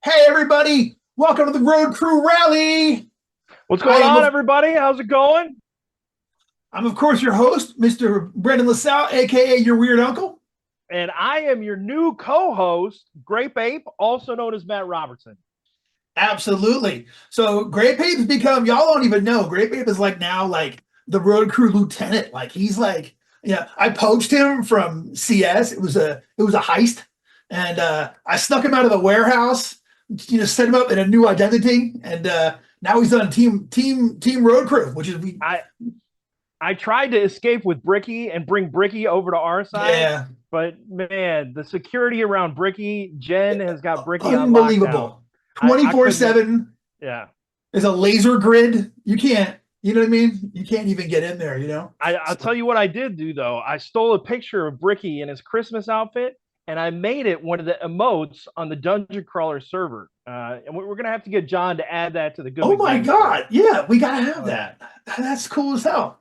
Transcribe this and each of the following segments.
Hey, everybody. Welcome to the Road Crew Rally. What's I going am, on, of, everybody? How's it going? I'm, of course, your host, Mr. Brendan LaSalle, a.k.a. your weird uncle. And I am your new co-host, Grape Ape, also known as Matt Robertson. Absolutely. So Grape Ape has become, y'all don't even know, Grape Ape is like now like the Road Crew lieutenant. Like he's like, yeah, I poached him from CS. It was a heist. And I snuck him out of the warehouse, set him up in a new identity. And now he's on team Road Crew, which is I tried to escape with Bricky and bring Bricky over to our side, yeah. but man, the security around Bricky, Jen has got Bricky on lockdown. Unbelievable. I couldn't. 24/7 Yeah, is a laser grid. You can't, you know what I mean? You can't even get in there, I'll tell you what I did do though. I stole a picture of Bricky in his Christmas outfit, and I made it one of the emotes on the Dungeon Crawler server. And we're gonna have to get John to add that to the Oh Goodman my game server. God. Yeah, we got to have Oh yeah. that. That's cool as hell.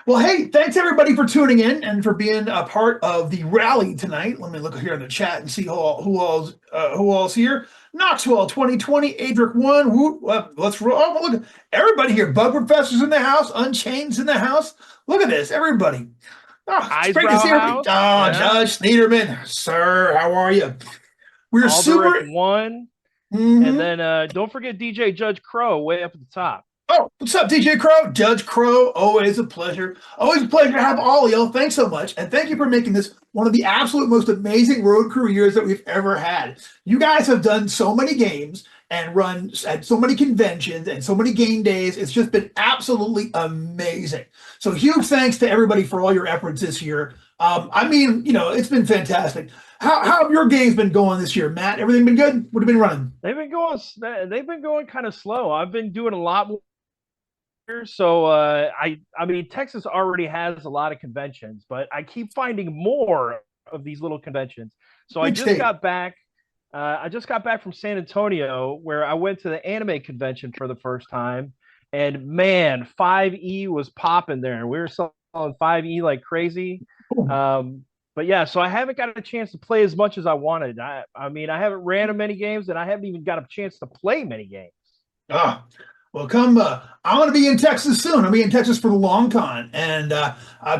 Well, hey, thanks everybody for tuning in and for being a part of the rally tonight. Let me look here in the chat and see who all's here. Knoxville 2020, Adric 1. Let's roll. Oh, look, everybody here. Bug Professor's in the house. Unchained's in the house. Look at this, everybody. Oh, it's great to Eyesbrow see everybody. House, Oh, yeah. Judge Sneederman, sir, how are you? We're Alderic super. one, and Mhm. then don't forget DJ Judge Crow way up at the top. Oh, what's up, DJ Crow? Judge Crow, always a pleasure. Always a pleasure to have all of y'all. Thanks so much. And thank you for making this one of the absolute most amazing road crew years that we've ever had. You guys have done so many games and run at so many conventions and so many game days. It's just been absolutely amazing. So huge thanks to everybody for all your efforts this year. It's been fantastic. How have your games been going this year, Matt? Everything been good? What have you been running? They've been going kind of slow. I've been doing a lot more. So I mean Texas already has a lot of conventions, but I keep finding more of these little conventions. So Big state. I just got back from San Antonio where I went to the anime convention for the first time, and man, 5E was popping there. We were selling 5E like crazy. But yeah, so I haven't got a chance to play as much as I wanted. I mean, I haven't ran many games, and I haven't even got a chance to play many games. Ah, well, come. I'm going to be in Texas soon. I'll be in Texas for the long con, and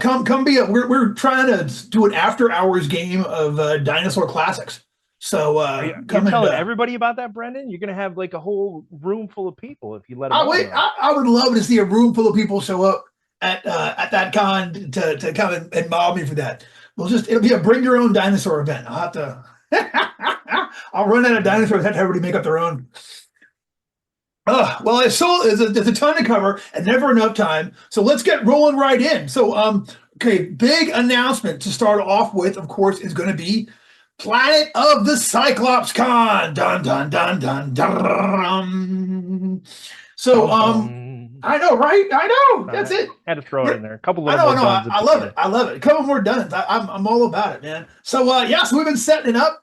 come be. We're trying to do an after hours game of Dinosaur Classics. So You're come and telling everybody about that, Brendan? You're gonna have like a whole room full of people if you let them I all wait. know. I would love to see a room full of people show up at that con to come and mob me for that. It'll be a bring your own dinosaur event. I'll have to. I'll run out of dinosaurs. Have to everybody make up their own. Well, there's a ton to cover and never enough time. So let's get rolling right in. So, okay, big announcement to start off with, of course, is going to be Planet of the Cyclops Con. Dun dun dun dun dun. So, Bum bum. I know, right? I know. That's I it. had to throw it in there. A couple I little know, I more know. duns I at love the it. end. I love it. A couple more done. I'm all about it, man. So yeah, so we've been setting it up.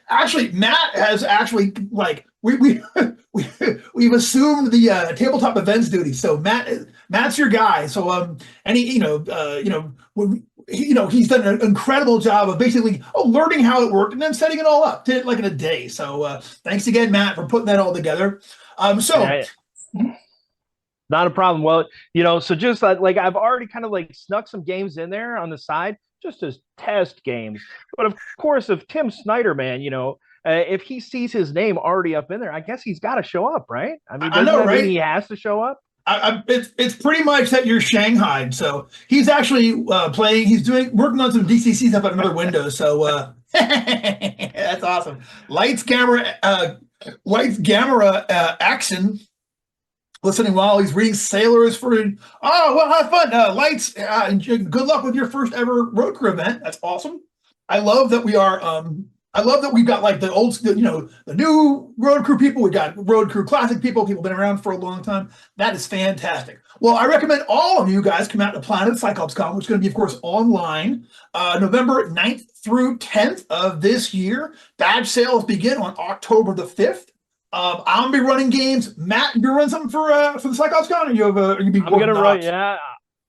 Actually, Matt has actually like we we've assumed the tabletop events duty. So Matt's your guy. So and he he's done an incredible job of basically learning how it worked and then setting it all up. Did it like in a day. So thanks again, Matt, for putting that all together. So Yeah, not a problem. Well, so just like I've already kind of like snuck some games in there on the side just as test games. But of course, if Tim Snyder, man, if he sees his name already up in there, I guess he's got to show up, right? I mean, I doesn't know, that mean right? he has to show up? It's pretty much that you're Shanghai. So he's actually playing. He's working on some DCC stuff at another window. So that's awesome. Lights, camera, action. Listening while he's reading Sailors for. Oh well, have fun. Lights. Good luck with your first ever road crew event. That's awesome. I love that we are. I love that we've got like the new road crew people. We got road crew classic people. People been around for a long time. That is fantastic. Well, I recommend all of you guys come out to Planet Cyclops Con, which is going to be, of course, online November 9th through 10th of this year. Badge sales begin on October the 5th. I'm gonna be running games. Matt, you running something for the Cyclops Con, or you be I'm working gonna the write. ops? Yeah,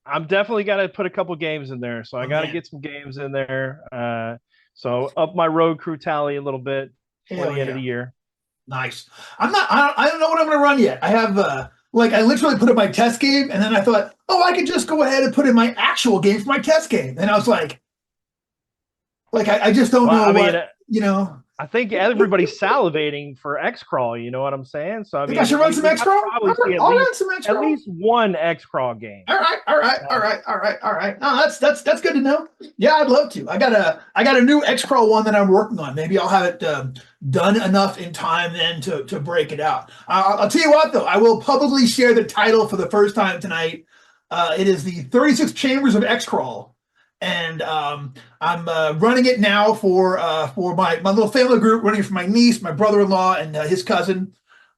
I'm definitely got to put a couple games in there. So I Oh got to man, get some games in there. So up my road crew tally a little bit before hell the end of yeah! the year. Nice. I don't know what I'm going to run yet. I have, like, I literally put in my test game, and then I thought, oh, I could just go ahead and put in my actual game for my test game. And I was like, I just don't Well, know I mean, what, you know. I think everybody's salivating for X crawl. You know what I'm saying? So I Think I mean, should run some we X got to Crawl? probably see I'll run some X at Crawl. least one X crawl game. All right, all right, all right, all right, all right. No, that's good to know. Yeah, I'd love to. I got a new X Crawl one that I'm working on. Maybe I'll have it done enough in time then to break it out. I'll tell you what though, I will publicly share the title for the first time tonight. It is the 36 Chambers of X Crawl, and I'm running it now for my little family group, running it for my niece, my brother-in-law, and his cousin.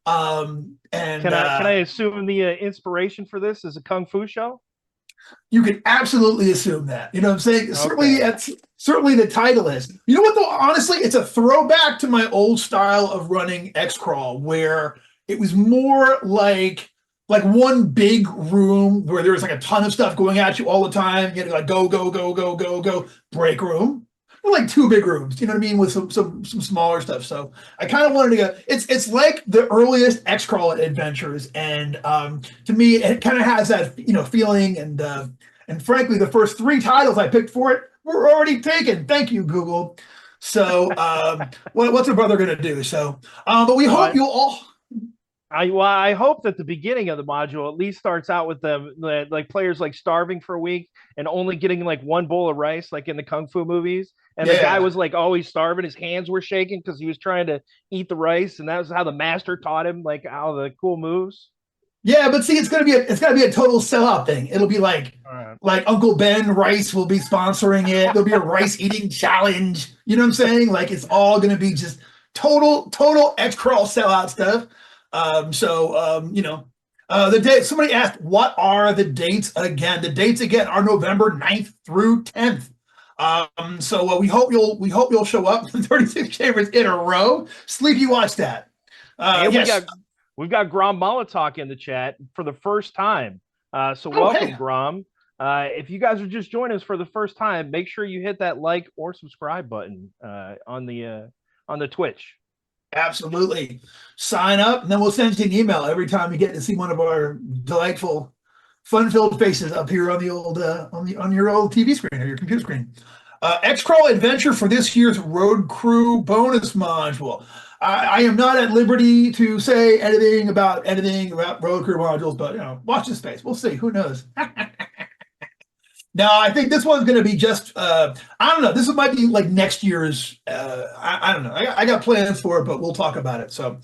And Can I assume the inspiration for this is a kung fu show? you can absolutely assume that. You know what I'm saying? Certainly, Okay. certainly the title is. You know what though? Honestly, it's a throwback to my old style of running X Crawl, where it was more like one big room where there was like a ton of stuff going at you all the time. You had to like go, go, go, go, go, go, break room. Or like two big rooms, you know what I mean, with some smaller stuff. So I kind of wanted to go. It's like the earliest X Crawl adventures, and to me, it kind of has that feeling. And frankly, the first three titles I picked for it were already taken. Thank you, Google. So what's a brother gonna do? So, but we hope Well, you'll all. I hope that the beginning of the module at least starts out with like players like starving for a week and only getting like one bowl of rice, like in the kung fu movies. And the guy Yeah, was like always starving; his hands were shaking because he was trying to eat the rice, and that was how the master taught him like how the cool moves. yeah, but see, it's gonna be a total sellout thing. It'll be All right. like Uncle Ben Rice will be sponsoring it. There'll be a rice eating challenge. You know what I'm saying? Like it's all gonna be just total X crawl sellout stuff. The day somebody asked, what are the dates again? The dates again are November 9th through 10th. We hope you'll show up 36 chambers in a row. Sleepy, watch that. And Yes. we've got Grom Molotok in the chat for the first time. So Oh, hey. welcome, Grom. If you guys are just joining us for the first time, make sure you hit that like or subscribe button on the Twitch. Absolutely. Sign up, and then we'll send you an email every time you get to see one of our delightful, fun-filled faces up here on the old on your old TV screen or your computer screen. X-Crawl Adventure for this year's Road Crew bonus module. I am not at liberty to say anything about Road Crew modules, but watch this space. We'll see. Who knows? No, I think this one's going to be just, I don't know. This might be like next year's, I don't know. I got plans for it, but we'll talk about it. So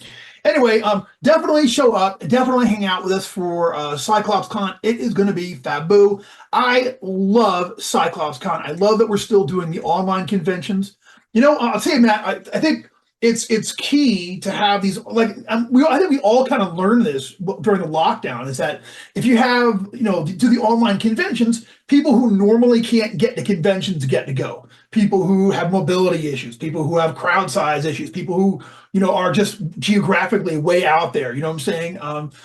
anyway, definitely show up. Definitely hang out with us for Cyclops Con. It is going to be faboo. I love Cyclops Con. I love that we're still doing the online conventions. I'll tell you, Matt, I think it's key to have these I think we all kind of learned this during the lockdown is that if you have do the online conventions, people who normally can't get to conventions get to go, people who have mobility issues, people who have crowd size issues, people who are just geographically way out there, you know what I'm saying.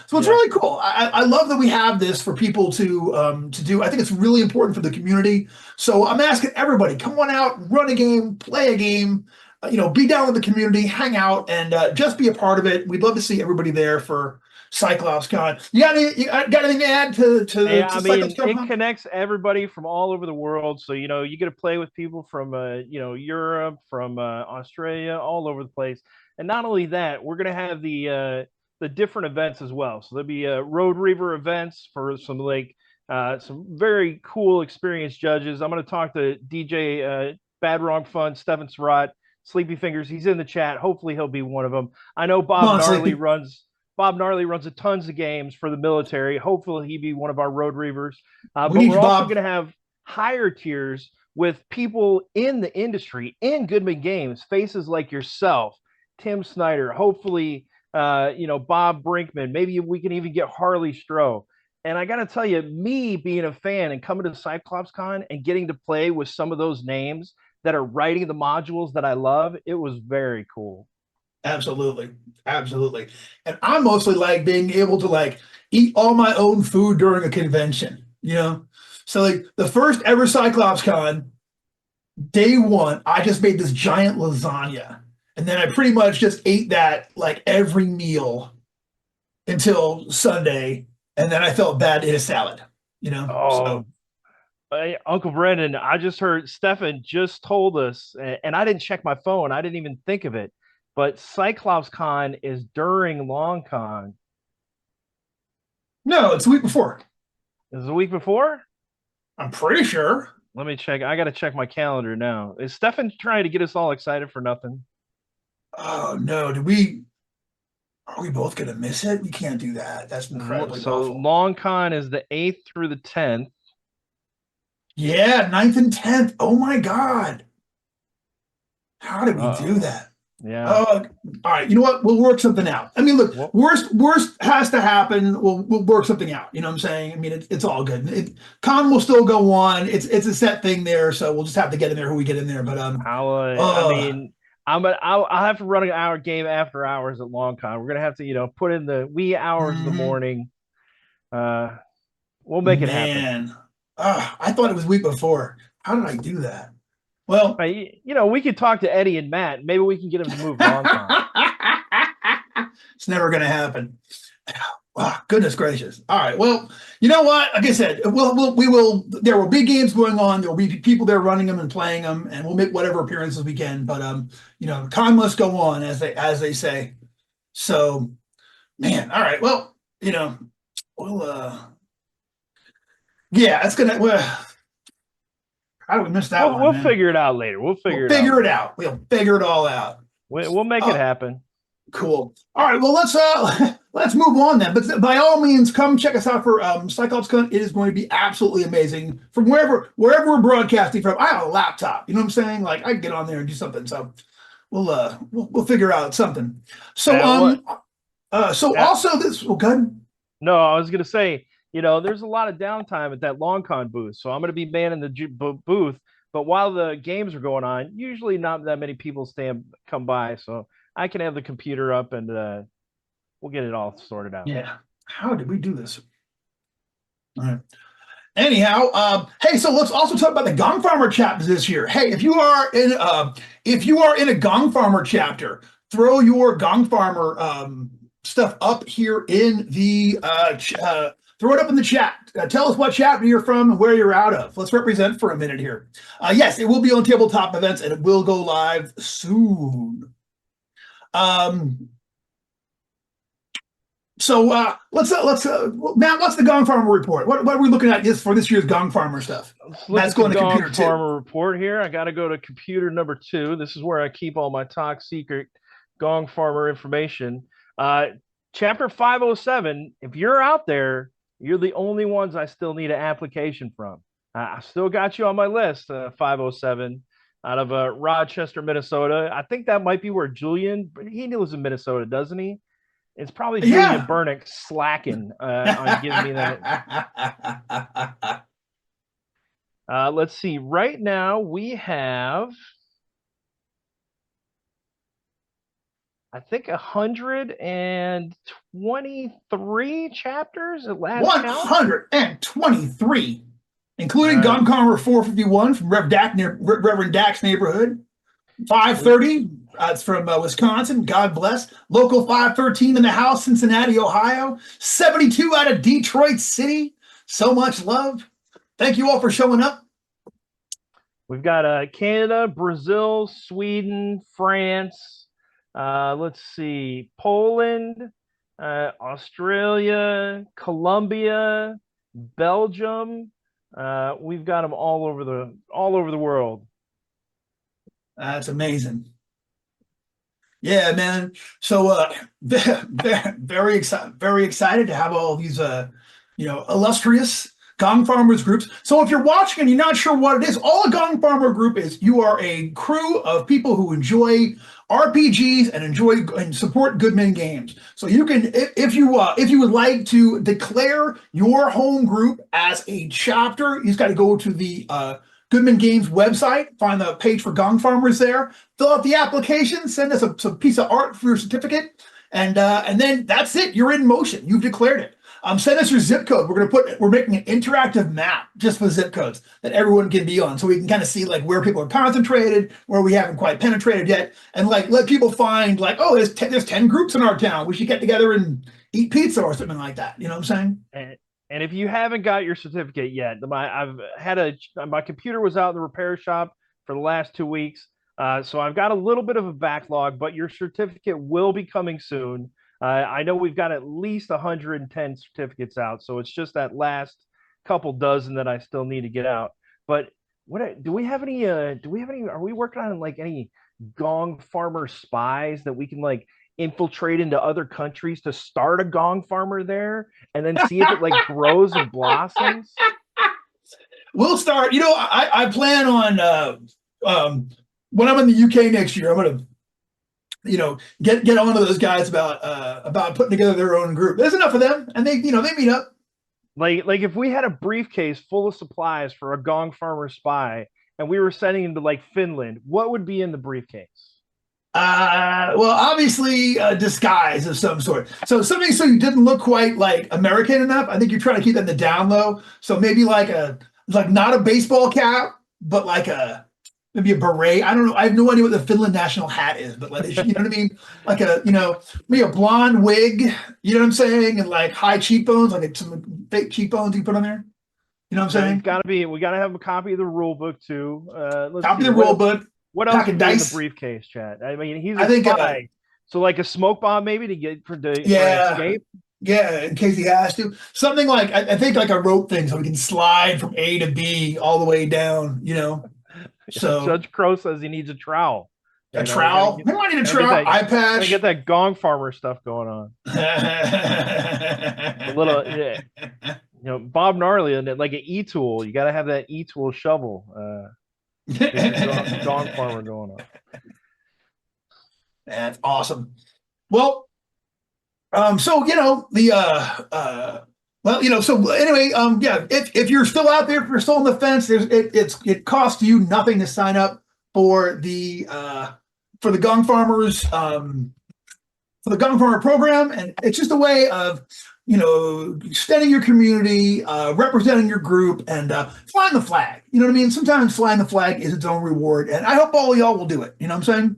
So it's really cool. I love that we have this for people to do. I think it's really important for the community, so I'm asking everybody, come on out, run a game, play a game, be down with the community, hang out, and just be a part of it. We'd love to see everybody there for Cyclops Con. You got anything to add to Yeah, I Cyclops mean, Con? it connects everybody from all over the world. So, you get to play with people from, Europe, from Australia, all over the place. And not only that, we're going to have the different events as well. So there'll be Road Reaver events for some very cool experienced judges. I'm going to talk to DJ Bad Wrong Fun, Stephen Surratt, Sleepy Fingers. He's in the chat. Hopefully he'll be one of them. I know Bob Gnarly runs a tons of games for the military. Hopefully he be one of our road reavers. But we're also going to have higher tiers with people in the industry, in Goodman Games, faces like yourself, Tim Snyder, hopefully, Bob Brinkman. Maybe we can even get Harley Stroh. And I got to tell you, me being a fan and coming to Cyclops Con and getting to play with some of those names that are writing the modules that I love, it was very cool. Absolutely. Absolutely. And I mostly like being able to eat all my own food during a convention, So the first ever Cyclops Con, day one, I just made this giant lasagna. And then I pretty much just ate that like every meal until Sunday, and then I felt bad to eat a salad, you know? So Oh, hey, Uncle Brendan, I just heard Stefan just told us, and I didn't check my phone. I didn't even think of it. But Cyclops Con is during Long Con. no, it's the week before. Is it the week before? I'm pretty sure. Let me check. I got to check my calendar now. Is Stefan trying to get us all excited for nothing? Oh no, did we are we both gonna miss it? We can't do that. That's incredibly So awful. Long Con is the 8th through the 10th. Yeah, 9th and 10th. Oh my God. How did we do Uh-oh. that? Yeah. All right. You know what? We'll work something out. I mean, look, Well, worst has to happen. We'll work something out. You know what I'm saying? I mean, it's all good. Con will still go on. It's a set thing there, so we'll just have to get in there who we get in there. But I uh, mean, I'll have to run an hour game after hours at Long Con. We're gonna have to, put in the wee hours of the mhm, morning. Uh, we'll make it happen. man, I thought it was week before. How did I do that? Well, We could talk to Eddie and Matt. Maybe we can get them to move Long Con. it's never going to happen. Oh, goodness gracious. All right. Well, you know what? Like I said, we will. There will be games going on. There will be people there running them and playing them, and we'll make whatever appearances we can. But con must go on, as they say. So, man. All right. Well, we'll. Yeah, it's gonna. Well, how do we miss that one, We'll man? figure it out later. We'll We'll figure it out figure it later. out. We'll figure it all out. We'll make it Uh, happen. Cool. All right. Well, let's move on then. But by all means, come check us out for Cyclops Con. It is going to be absolutely amazing from wherever we're broadcasting from. I have a laptop. You know what I'm saying? Like I can get on there and do something. So we'll figure out something. So What? so Uh, also this. Well, good. no, I was gonna say, there's a lot of downtime at that Long Con booth, so I'm gonna be manning the booth. But while the games are going on, usually not that many people come by, so I can have the computer up and we'll get it all sorted out. Yeah. How did we do this? All right. Anyhow, hey, so let's also talk about the Gong Farmer chapters this year. Hey, if you are in a Gong Farmer chapter, throw your Gong Farmer stuff up here in the throw it up in the chat. Tell us what chapter you're from and where you're out of. Let's represent for a minute here. Yes, it will be on tabletop events and it will go live soon. So Matt, what's the Gong Farmer report? What are we looking at for this year's Gong Farmer stuff? Let's look That's at the going to Gong computer too. Farmer report here. I got to go to computer number 2. This is where I keep all my top secret Gong Farmer information. Chapter 507. If you're out there, you're the only ones I still need an application from. I still got you on my list, 507 out of Rochester, Minnesota. I think that might be where Julian, he lives in Minnesota, doesn't he? It's probably Julian Yeah. Burnick slacking on giving me that. Let's see. Right now we have, I think, 123 chapters at last count. 123, including Uh, Gong Farmer 451 from Reverend Dak's neighborhood. 530, it's from Wisconsin. God bless. Local 513 in the house, Cincinnati, Ohio. 72 out of Detroit City. So much love. Thank you all for showing up. We've got Canada, Brazil, Sweden, France. Let's see, Poland, Australia, Colombia, Belgium. We've got them all over the world. That's amazing. Yeah, man. So very excited to have all these illustrious Gong Farmers groups. So if you're watching and you're not sure what it is, all a Gong Farmer group is, you are a crew of people who enjoy RPGs and enjoy and support Goodman games. So you can, if you would like to declare your home group as a chapter, you just got to go to the Goodman Games website, find the page for Gong Farmers there, fill out the application, send us a piece of art for your certificate, and then that's it. You're in motion. You've declared it. Send us your zip code. We're making an interactive map just for zip codes that everyone can be on, so we can kind of see like where people are concentrated, where we haven't quite penetrated yet, and like let people find like, oh, there's 10 groups in our town. We should get together and eat pizza or something like that. You know what I'm saying? And if you haven't got your certificate yet, my computer was out in the repair shop for the last 2 weeks, so I've got a little bit of a backlog. But your certificate will be coming soon. I know we've got at least 110 certificates out, so it's just that last couple dozen that I still need to get out. But what do we have any? Do we have any? Are we working on like any Gong farmer spies that we can like infiltrate into other countries to start a Gong farmer there and then see if it like grows and blossoms? We'll start. I plan on when I'm in the UK next year. I'm gonna get on to those guys about putting together their own group. There's enough of them, and they meet up. Like if we had a briefcase full of supplies for a Gong farmer spy and we were sending him to like Finland, what would be in the briefcase? Well, obviously a disguise of some sort. So something so you didn't look quite like American enough. I think you're trying to keep that in the down low. So maybe like not a baseball cap, but like maybe a beret. I don't know. I have no idea what the Finland national hat is, but like, you know what I mean? Like maybe a blonde wig, you know what I'm saying? And like high cheekbones, like some fake cheekbones you put on there. You know what I'm saying? We gotta have a copy of the rule book too. Copy of the rule book. What else Packing would be in the dice. briefcase, Chad? I mean, he's I think spy. So like a smoke bomb maybe for an escape? Yeah, in case he has to. Something like I think like a rope thing so we can slide from A to B all the way down, So Judge Crow says he needs a trowel. A trowel? We might need a trowel, eye patch. Get that Gong farmer stuff going on. A little, yeah. Bob Gnarly and like an e-tool. You got to have that e-tool shovel. Gong farmer going on. That's awesome. Well, so so anyway, yeah, if you're still out there, if you're still on the fence, it costs you nothing to sign up for the Gong Farmers for the Gong Farmer program, and it's just a way of extending your community, representing your group, and flying the flag. You know what I mean? Sometimes flying the flag is its own reward, and I hope all of y'all will do it. You know what I'm saying?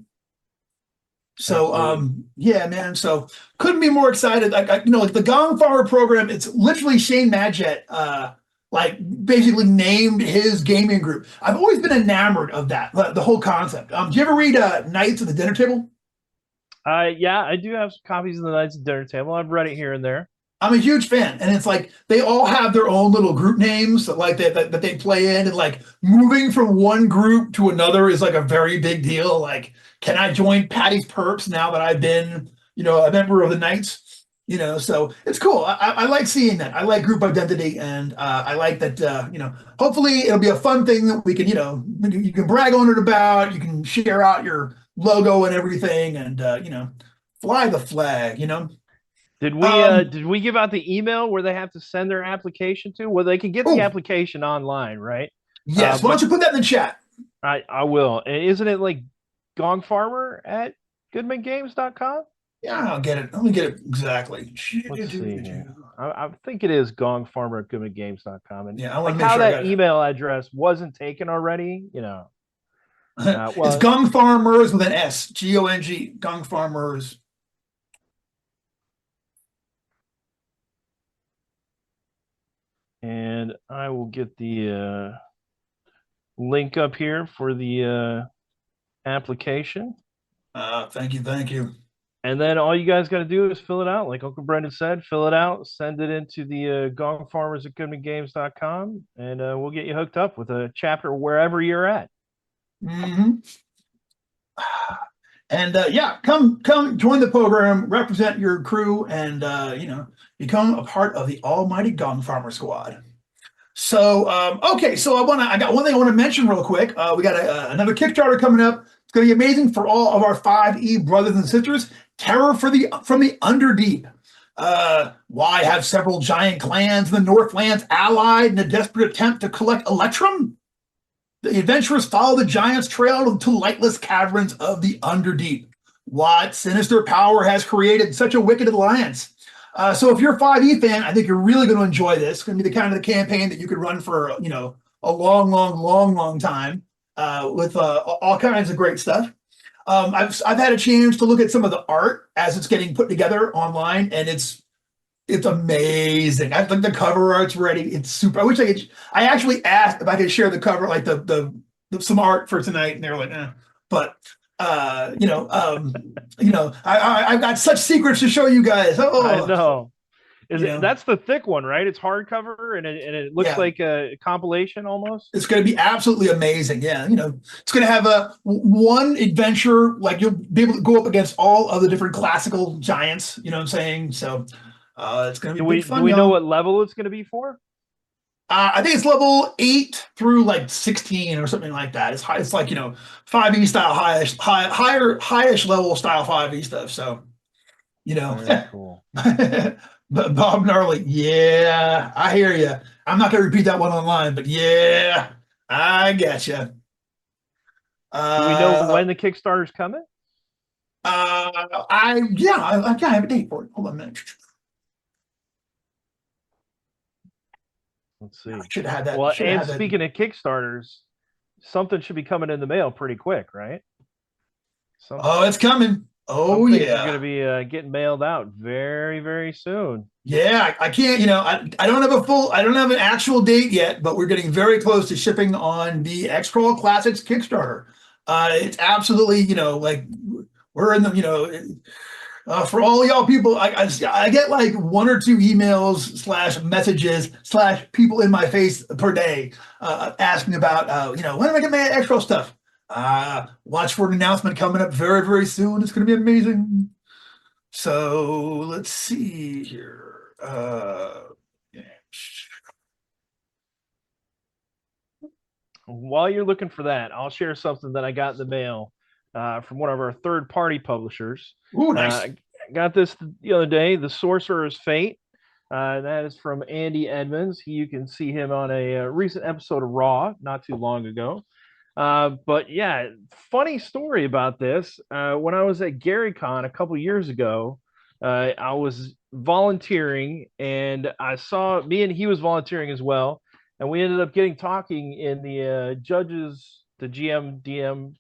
So, yeah, man. So couldn't be more excited. Like the Gong Farmer program, it's literally Shane Madjet, basically named his gaming group. I've always been enamored of that, the whole concept. Do you ever read Knights of the Dinner Table? Yeah, I do have some copies of the Knights of the Dinner Table. I've read it here and there. I'm a huge fan, and it's like they all have their own little group names that they play in, and like moving from one group to another is like a very big deal. Like, can I join Patty's Perks now that I've been, a member of the Knights? So it's cool. I like seeing that. I like group identity, and I like that. Hopefully it'll be a fun thing that we can, you can brag on it about. You can share out your logo and everything, and fly the flag. Did we give out the email where they have to send their application to? Well, they can get the application online, right? Yes. Why don't you put that in the chat? I will. Isn't it like gongfarmer@goodmangames.com? Yeah, I'll get it. Let me get it exactly. Let's see here. I think it is gongfarmer@goodmangames.com. And yeah, I want like to make how sure that email address wasn't taken already, well, it's Gong Farmers with an S. Gong. Gong Farmers. And I will get the link up here for the application. Thank you. And then all you guys got to do is fill it out. Like Uncle Brendan said, fill it out, send it into the gongfarmers@goodmangames.com, and we'll get you hooked up with a chapter wherever you're at. Mm-hmm. And come join the program, represent your crew, and become a part of the almighty Gong Farmer Squad. So okay, so I got one thing I want to mention real quick. We got another Kickstarter coming up. It's going to be amazing for all of our 5e brothers and sisters. Terror from the Underdeep. Why have several giant clans in the Northlands allied in a desperate attempt to collect Electrum? The adventurers follow the giant's trail to lightless caverns of the Underdeep. What sinister power has created such a wicked alliance? So if you're a 5e fan, I think you're really going to enjoy this. It's going to be the kind of the campaign that you could run for, a long time with all kinds of great stuff. I've had a chance to look at some of the art as it's getting put together online, and it's amazing. I think the cover art's ready. It's super. I wish I could. I actually asked if I could share the cover, like some art for tonight, and they were like, eh. But I've got such secrets to show you guys. I Oh, know. you know, That's the thick one, right? It's hardcover and it looks yeah. like a compilation almost. It's going to be absolutely amazing. Yeah, it's going to have a one adventure. Like you'll be able to go up against all of the different classical giants. You know what I'm saying? So it's going to Do be big we fun, know y'all. what level it's going to be for? I think it's level 8 through like 16 or something like that. It's high. It's like 5e style, highish level style 5e stuff. So you know, Very cool. but Bob Gnarly, yeah, I hear you. I'm not going to repeat that one online, but yeah, I getcha. Do we know Uh, when the Kickstarter's coming? I can't have a date for it. Hold on a minute. Let's I see. should have had that. Well, Should have and had that. speaking of Kickstarters, something should be coming in the mail pretty quick, right? Some Oh, it's coming. some Oh things are going to yeah. be getting mailed out very, very soon. Yeah, I can't, I don't have I don't have an actual date yet, but we're getting very close to shipping on the X-Crawl Classics Kickstarter. It's absolutely, like we're in the, for all y'all people, I get like one or two emails slash messages slash people in my face per day asking about, when am I getting my X-Crawl stuff? Watch for an announcement coming up very, very soon. It's going to be amazing. So let's see here. Yeah. While you're looking for that, I'll share something that I got in the mail from one of our third-party publishers. Ooh, Uh, nice. I got this the other day, The Sorcerer's Fate. That is from Andy Edmonds. You can see him on a recent episode of Raw not too long ago. But yeah, funny story about this. When I was at GaryCon a couple years ago, I was volunteering and I saw me and he was volunteering as well. And we ended up getting talking in the the GM, DM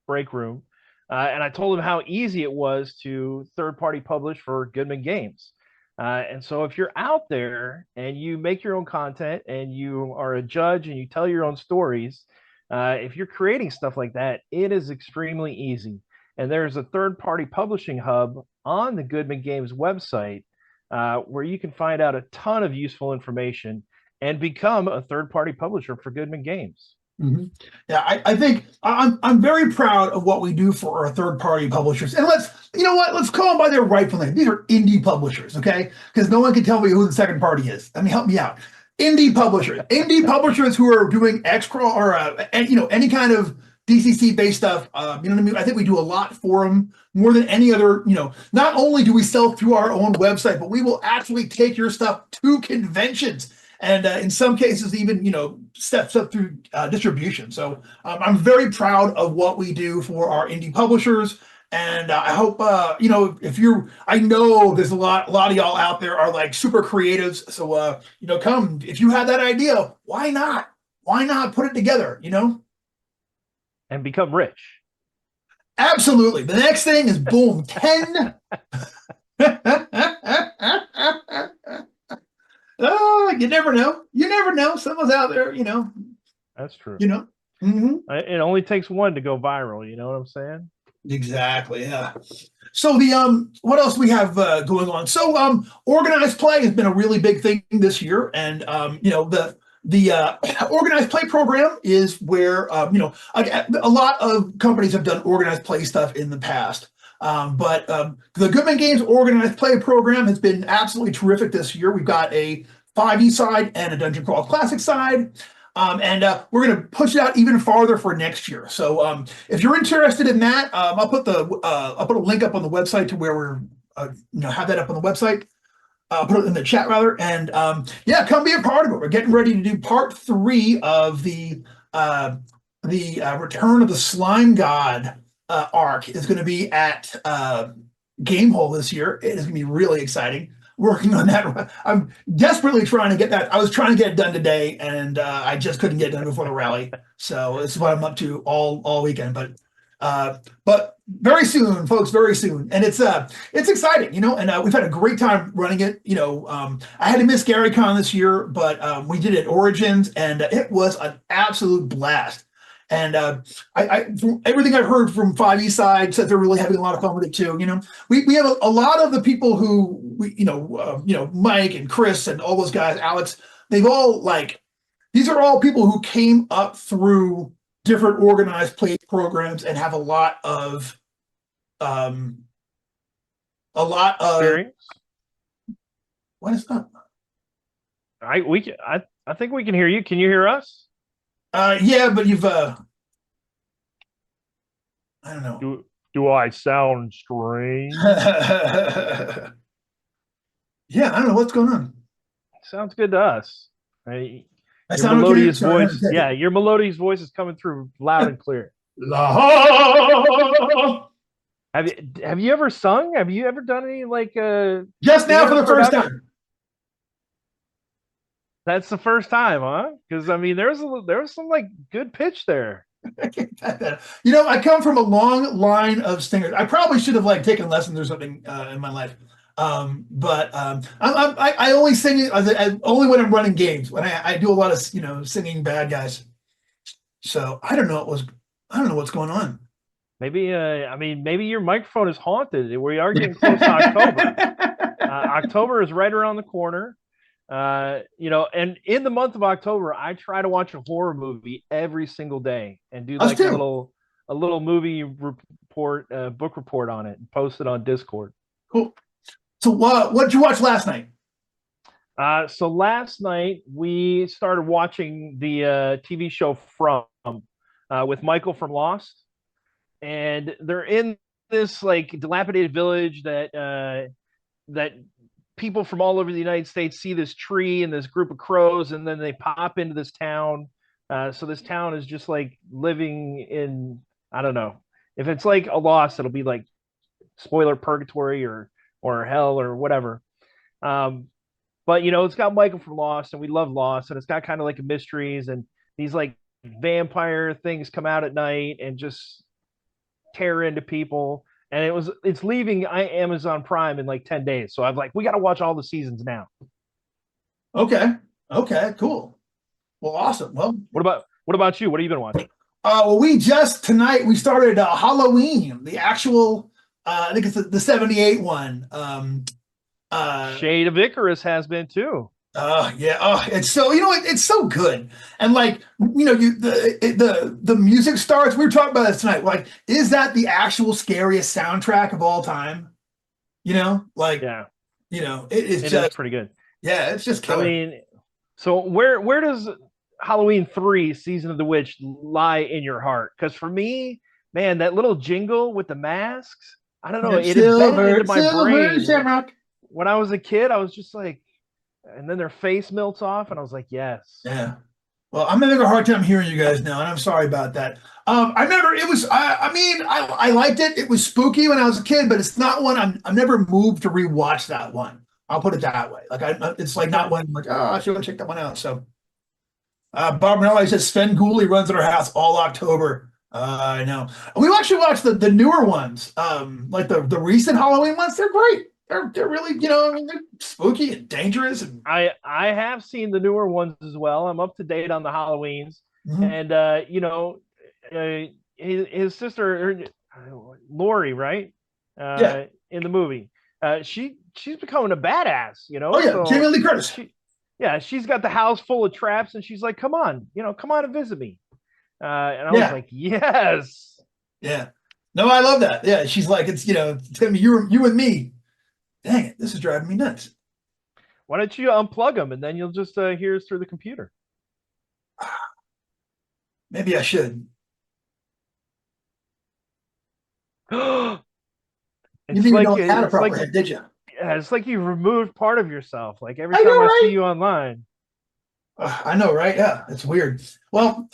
break room. And I told him how easy it was to third party publish for Goodman Games. And so if you're out there and you make your own content and you are a judge and you tell your own stories, if you're creating stuff like that, it is extremely easy. And there's a third party publishing hub on the Goodman Games website where you can find out a ton of useful information and become a third party publisher for Goodman Games. Mm-hmm. Yeah, I think I'm very proud of what we do for our third party publishers. And let's call them by their rightful name. These are indie publishers, okay? Because no one can tell me who the second party is. I mean, help me out. Indie publishers who are doing X-Crawl or any kind of DCC based stuff. You know what I mean? I think we do a lot for them more than any other. Not only do we sell through our own website, but we will actually take your stuff to conventions and in some cases even steps up through distribution. So I'm very proud of what we do for our indie publishers, and I hope I know there's a lot of y'all out there are like super creatives. So come if you have that idea, why not? Why not put it together? And become rich. Absolutely. The next thing is boom 10. Oh, you never know. You never know. Someone's out there, That's true. you know. Mm-hmm. It only takes one to go viral. You know what I'm saying? Exactly. Yeah. So the what else we have going on? So organized play has been a really big thing this year, and the organized play program is where a lot of companies have done organized play stuff in the past. But the Goodman Games organized play program has been absolutely terrific this year. We've got a 5e side and a Dungeon Crawl Classic side. And we're going to push it out even farther for next year. So if you're interested in that, I'll put a link up on the website to where we're have that up on the website. Put it in the chat rather, and come be a part of it. We're getting ready to do part 3 of the Return of the Slime God arc. Is going to be at Gamehole this year. It is going to be really exciting. working on that. I'm desperately trying to get that. I was trying to get it done today, and I just couldn't get it done before the rally. So this is what I'm up to all weekend. But very soon, folks, very soon, and it's exciting, And we've had a great time running it. I had to miss GaryCon this year, but we did it at Origins, and it was an absolute blast. And from everything I've heard from 5E side, said they're really having a lot of fun with it too. We have a lot of the people who Mike and Chris and all those guys, Alex. They've all these are all people who came up through different organized play programs and have a lot of experience. What is that? I think we can hear you. Can you hear us? Yeah, but you've I don't know. Do I sound strange? Yeah, I don't know what's going on. Sounds good to us. Your sound melodious okay? voice. Yeah, your melodious voice is coming through loud and clear. Have you ever sung? Have you ever done any just now for the first time? That's the first time, huh? Because I mean, there was some good pitch there. I come from a long line of singers. I probably should have taken lessons or something in my life. But I only sing only when I'm running games. When I do a lot of singing bad guys. So I don't know what's going on. Maybe maybe your microphone is haunted. We are getting close to October. October is right around the corner. And in the month of October, I try to watch a horror movie every single day and do a little movie report, book report on it, and post it on Discord. Cool. So what did you watch last night? So last night we started watching the TV show From with Michael from Lost, and they're in this dilapidated village that people from all over the United States see this tree and this group of crows, and then they pop into this town. So this town is just living in, I don't know, if it's a Lost, it'll be spoiler purgatory or hell or whatever. But it's got Michael from Lost, and we love Lost, and it's got kind of a mysteries, and these vampire things come out at night and just tear into people. And it's leaving Amazon Prime in 10 days. So I'm we got to watch all the seasons now. Okay, cool. Well, awesome. Well, what about you? What have you been watching? Well, tonight we started Halloween, the actual I think it's the 78 one. Shade of Icarus has been too. Yeah. It's so it's so good. And the music starts. We were talking about this tonight. Is that the actual scariest soundtrack of all time? Yeah. It is pretty good. Yeah, it's just killer. I mean, so where does Halloween 3 Season of the Witch lie in your heart? Because for me, man, that little jingle with the masks, I don't know, it embedded into my brain. Shamrock. When I was a kid, I was just and then their face melts off, and I was yes. Yeah. Well, I'm having a hard time hearing you guys now, and I'm sorry about that. I remember it was. I liked it. It was spooky when I was a kid, but it's not one I'm never moved to rewatch that one. I'll put it that way. It's not one I should check that one out. So, Bob Manelli says Sven Gooley runs at our house all October. I know. We actually watched the newer ones, the recent Halloween ones. They're great. They're really, they're spooky and dangerous. And I have seen the newer ones as well. I'm up to date on the Halloweens, and his sister Lori, right? In the movie, she's becoming a badass. Oh yeah, Jamie Lee Curtis. She's got the house full of traps, and she's come on, come on and visit me. And I was yes. Yeah. No, I love that. Yeah, she's it's Tim, you and me. Dang it, this is driving me nuts. Why don't you unplug them and then you'll just hear us through the computer? Maybe I should. You didn't even know how to properly, did you? Yeah, it's you removed part of yourself. Every time I see you online. I know, right? Yeah, it's weird. Well,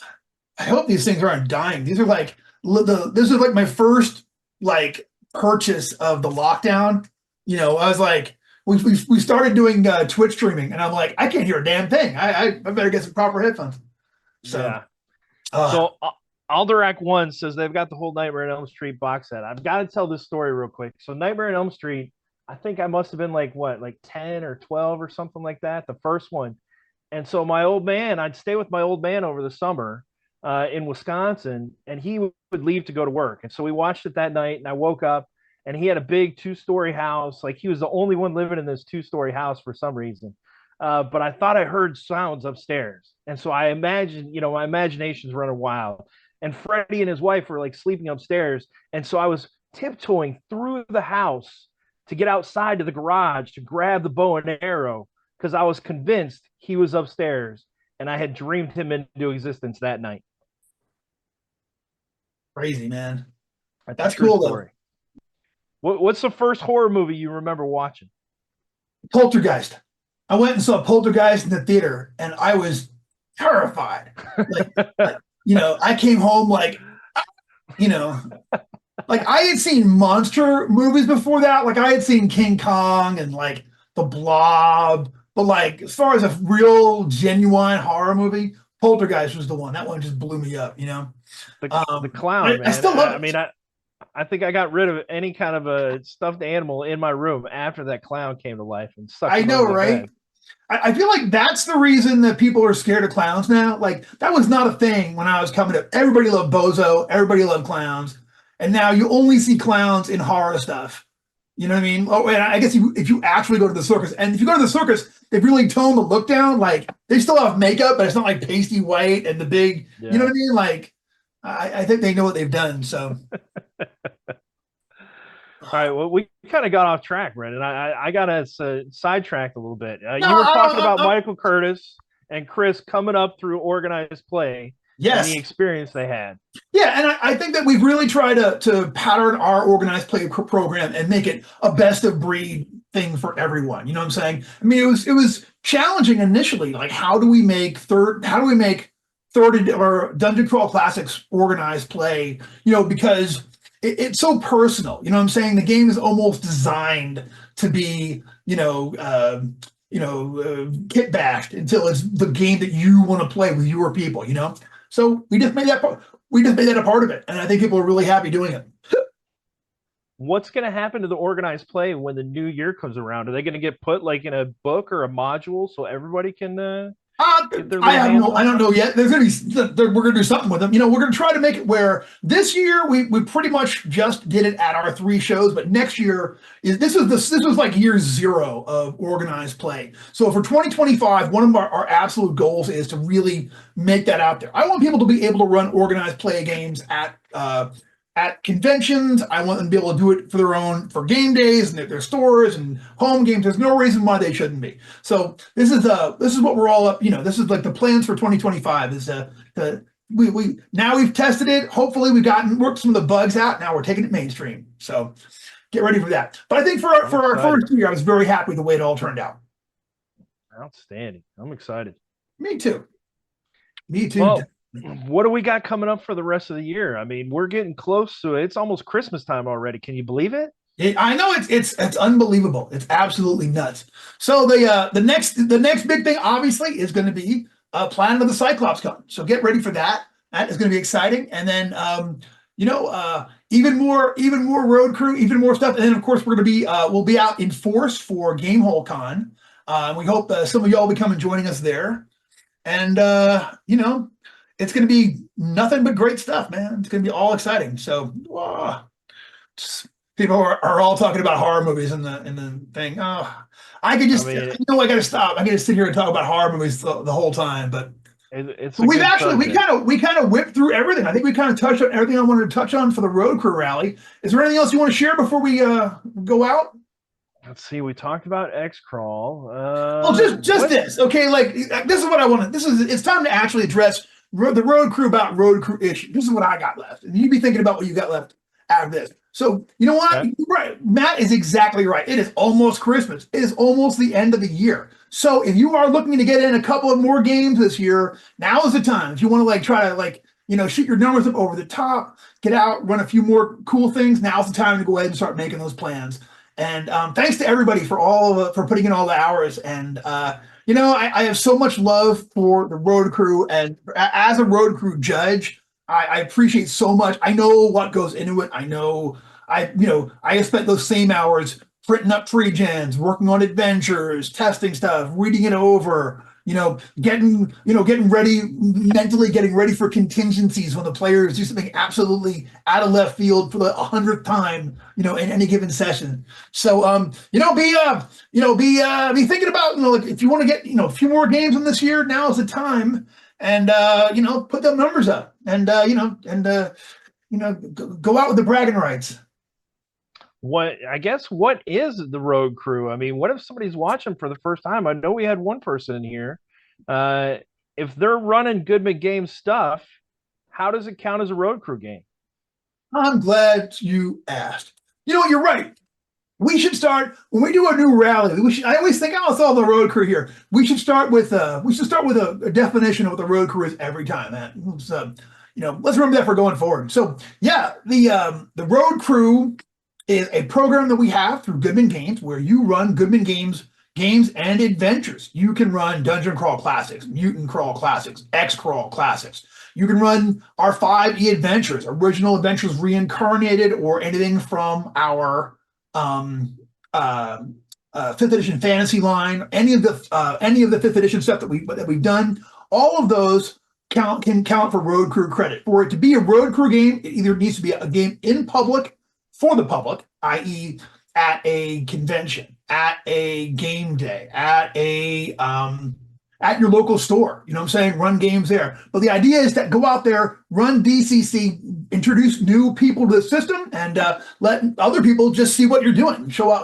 I hope these things aren't dying. These are this is my first purchase of the lockdown. I was we started doing Twitch streaming, and I'm like, I can't hear a damn thing. I better get some proper headphones. So, Yeah. uh, So Alderac One says they've got the whole Nightmare on Elm Street box set. I've got to tell this story real quick. So Nightmare on Elm Street, I think I must have been like what, like 10 or 12 or something like that, the first one. And so my old man, I'd stay with my old man over the summer in Wisconsin, and he would leave to go to work. And so we watched it that night, and I woke up, and he had a big 2-story house. Like he was the only one living in this 2-story house for some reason. But I thought I heard sounds upstairs, and so I imagined, my imagination's running wild. And Freddie and his wife were like sleeping upstairs, and so I was tiptoeing through the house to get outside to the garage to grab the bow and arrow because I was convinced he was upstairs and I had dreamed him into existence that night. crazy, man. That's That's a true cool story. What's the first horror movie you remember watching? though. Poltergeist. I went and saw Poltergeist in the theater, and I was terrified. Like, I came home like, you know, like I had seen monster movies before that. Like I had seen King Kong and like The Blob, but like as far as a real genuine horror movie, Poltergeist was the one. That one just blew me up. The clown, man. I still love I it. mean, I think I got rid of any kind of a stuffed animal in my room after that clown came to life and sucked I him know, under the right? bed. I feel like that's the reason that people are scared of clowns now. Like that was not a thing when I was coming up. Everybody loved Bozo. Everybody loved clowns, and now you only see clowns in horror stuff. You know what I mean? Oh, and I guess if you actually go to the circus, and if you go to the circus, they've really toned the look down. Like they still have makeup, but it's not like pasty white and the big. You know Yeah. what I mean? Like I think they know what they've done. So All right. Well, we kind of got off track, Brendan. I got us sidetracked a little bit. no, You were talking about Michael Curtis and Chris coming up through organized play and the yes. experience they had. Yeah, and I think that we've really tried to pattern our organized play program and make it a best of breed thing for everyone. You know what I'm saying? I mean, it was challenging initially. Like, how do we make third or Dungeon Crawl Classics organized play? Because it's so personal. You know what I'm saying? The game is almost designed to be, kit bashed until it's the game that you want to play with your people. So we just made that a part of it, and I think people are really happy doing it. What's going to happen to the organized play when the new year comes around? Are they going to get put like in a book or a module so everybody can get their little hands on I don't it? know yet. We're going to do something with them. We're going to try to make it where this year we pretty much just did it at our 3 shows, but next year this was like year 0 of organized play. So for 2025, one of our absolute goals is to really make that out there. I want people to be able to run organized play games at conventions. I want them to be able to do it for game days and their stores and home games. There's no reason why they shouldn't be. So this is what we're all up. This is like the plans for 2025 is we now we've tested it. Hopefully we've worked some of the bugs out. Now we're taking it mainstream. So get ready for that. But I think for our first year, I was very happy with the way it all turned out. Outstanding. I'm excited. Me too. Well, what do we got coming up for the rest of the year? I mean, we're getting close to it. It's almost Christmas time already. Can you believe it? I know it's unbelievable. It's absolutely nuts. So the next big thing obviously is going to be Planet of the Cyclops Con. So get ready for that. That is going to be exciting. And then even more road crew, even more stuff. And then of course we'll be out in force for Gamehole Con. We hope some of y'all will be coming joining us there. And it's going to be nothing but great stuff, man. It's going to be all exciting. So people are all talking about horror movies in the thing. Oh, I got to stop. I got to sit here and talk about horror movies the whole time. But we kind of whipped through everything. I think we kind of touched on everything I wanted to touch on for the Road Crew Rally. Is there anything else you want to share before we go out? Let's see. We talked about X-Crawl. Well, just this, okay? Like this is what I want to. It's time to actually address the road crew about road crew issue. This is what I got left, and you be thinking about what you got left out of this. So you know what? Okay. Right, Matt is exactly right. It is almost Christmas. It is almost the end of the year. So if you are looking to get in a couple of more games this year, now is the time. If you want to try to shoot your numbers up over the top, get out, run a few more cool things. Now's the time to go ahead and start making those plans. And thanks to everybody for for putting in all the hours. And I have so much love for the road crew, and as a road crew judge, I appreciate so much. I know what goes into it. I know I have spent those same hours printing up free gens, working on adventures, testing stuff, reading it over, getting ready mentally, getting ready for contingencies when the players do something absolutely out of left field for the 100th time, in any given session. So, be thinking about, like, if you want to get, a few more games in this year, now is the time, and put them numbers up, and go out with the bragging rights. What is the road crew? I mean, what if somebody's watching for the first time? I know we had one person in here. Uh, if they're running Goodman game stuff, how does it count as a road crew game? I'm glad you asked. You're right. We should start when we do a new rally. I always think, oh, it's all the road crew here. We should start with a definition of what the road crew is every time, man. So, let's remember that for going forward. So, yeah, the road crew is a program that we have through Goodman Games, where you run Goodman games and adventures. You can run Dungeon Crawl Classics, Mutant Crawl Classics, X Crawl Classics. You can run our 5e adventures, original adventures reincarnated, or anything from our 5th edition fantasy line. Any of the 5th edition stuff that we've done. All of those can count for road crew credit. For it to be a road crew game, it either needs to be a game in public for the public, i.e., at a convention, at a game day, at your local store. You know what I'm saying? Run games there. But the idea is that go out there, run DCC, introduce new people to the system, and let other people just see what you're doing. Show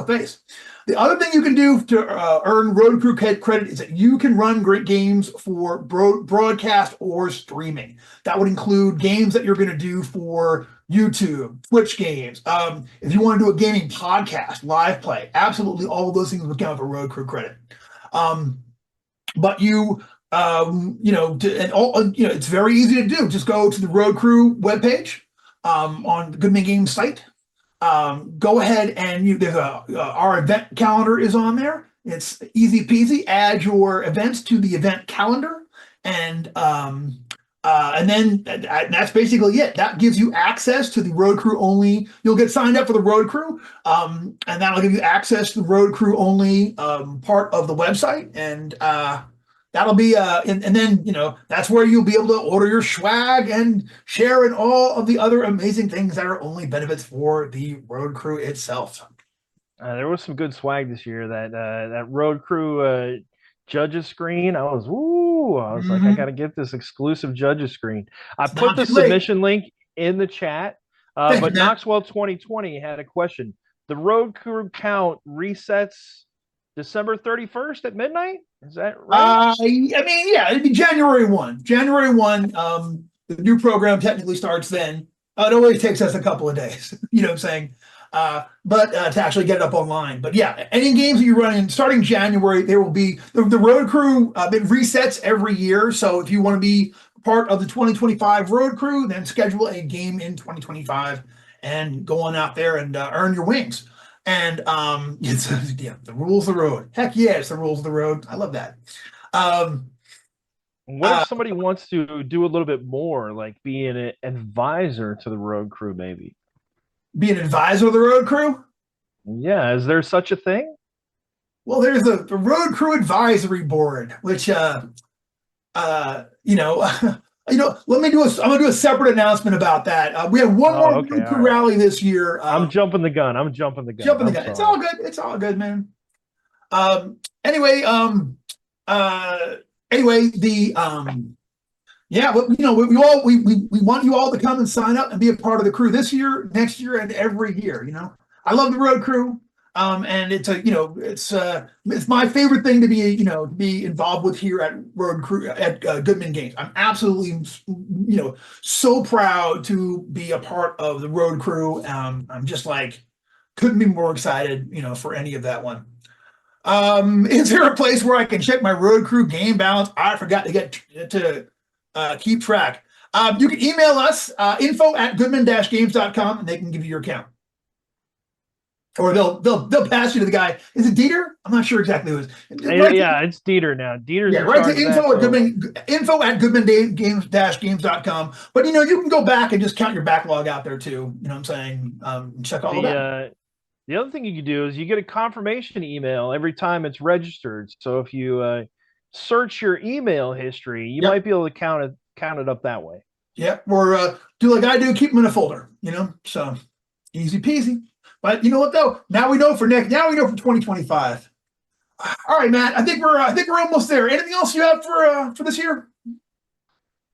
face. The other thing you can do to earn road crew credit is that you can run great games for broadcast or streaming. That would include games that you're going to do for YouTube, Twitch games. If you want to do a gaming podcast, live play, absolutely all of those things would count for road crew credit. But it's very easy to do. Just go to the road crew webpage on the Goodman Games site. Go ahead and there's our event calendar is on there. It's easy peasy. Add your events to the event calendar, and then that's basically it. That gives you access to the road crew only. You'll get signed up for the road crew, and that'll give you access to the road crew only part of the website, and that'll be and then that's where you'll be able to order your swag and share in all of the other amazing things that are only benefits for the road crew itself. There was some good swag this year. That road crew judges screen. I was like, I got to get this exclusive judges screen. I put the submission link in the chat. But Knoxwell 2020 had a question. The road crew count resets December 31st at midnight. Is that right? Yeah, it'd be January 1. January 1, the new program technically starts then. It always takes us a couple of days, you know what I'm saying? But to actually get it up online. But yeah, any games that you run in starting January, there will be the road crew. It resets every year. So if you want to be part of the 2025 road crew, then schedule a game in 2025 and go on out there and earn your wings. And it's the rules of the road. Heck yeah, it's the rules of the road. I love that. What if somebody wants to do a little bit more, like be an advisor to the road crew, maybe? Be an advisor of the road crew? Yeah, is there such a thing? Well, there's the road crew advisory board, which I'm gonna do a separate announcement about that. We have one more road crew rally this year. I'm jumping the gun. It's all good. It's all good, man. We want you all to come and sign up and be a part of the crew this year, next year, and every year. I love the road crew. And it's my favorite thing to be involved with here at Road Crew at Goodman Games. I'm absolutely so proud to be a part of the Road Crew. I'm just like couldn't be more excited for any of that one. Is there a place where I can check my Road Crew game balance? I forgot to get to keep track. You can email us info@goodman-games.com and they can give you your account. or they'll pass you to the guy. Is it Dieter? I'm not sure exactly who it is. Right Yeah, it's Dieter now. Dieter's yeah, in right to charge of that. info at So Goodman-games-games.com. But you can go back and just count your backlog out there too. You know what I'm saying? Check all of the that. uh, the other thing you can do is you get a confirmation email every time it's registered. So if you search your email history, you Yep. might be able to count it up that way. Yep. Or do like I do, keep them in a folder, So easy peasy. But you know what though? Now we know for 2025. All right, Matt. I think we're almost there. Anything else you have for this year?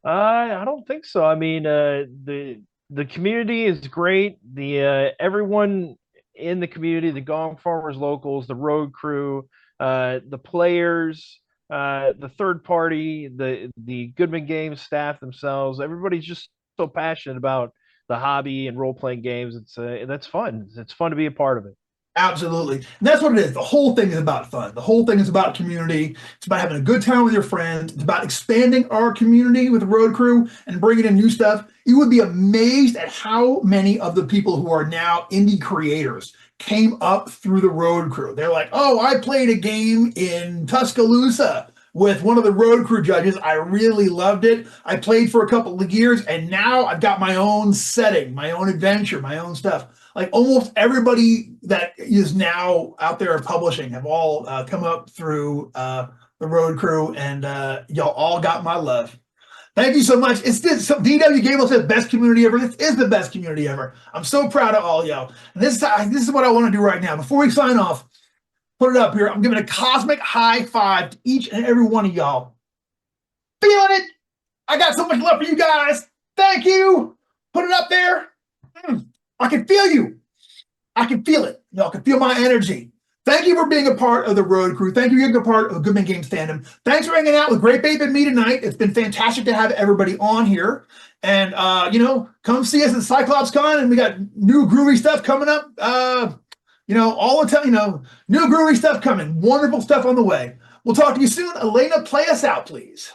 I don't think so. I mean, the community is great. The everyone in the community, the Gong Farmers locals, the road crew, the players, the third party, the Goodman Games staff themselves. Everybody's just so passionate about the hobby and role playing games. That's fun. It's fun to be a part of it. Absolutely. And that's what it is. The whole thing is about fun. The whole thing is about community. It's about having a good time with your friends. It's about expanding our community with the road crew and bringing in new stuff. You would be amazed at how many of the people who are now indie creators came up through the road crew. They're like, oh, I played a game in Tuscaloosa with one of the road crew judges. I really loved it. I played for a couple of years and now I've got my own setting, my own adventure, my own stuff. Like almost everybody that is now out there publishing have all come up through the road crew, and y'all all got my love. Thank you so much. It's this. So DW gave us the best community ever. This is the best community ever. I'm so proud of all y'all. And this is what I want to do right now. Before we sign off, put it up here. I'm giving a cosmic high five to each and every one of y'all. Feeling it? I got so much love for you guys. Thank you. Put it up there. I can feel you. I can feel it. Y'all can feel my energy. Thank you for being a part of the road crew. Thank you for being a part of the Goodman Games fandom. Thanks for hanging out with Great Babe and me tonight. It's been fantastic to have everybody on here. And, come see us at Cyclops Con, and we got new groovy stuff coming up. All the time, new groovy stuff coming. Wonderful stuff on the way. We'll talk to you soon. Elena, play us out, please.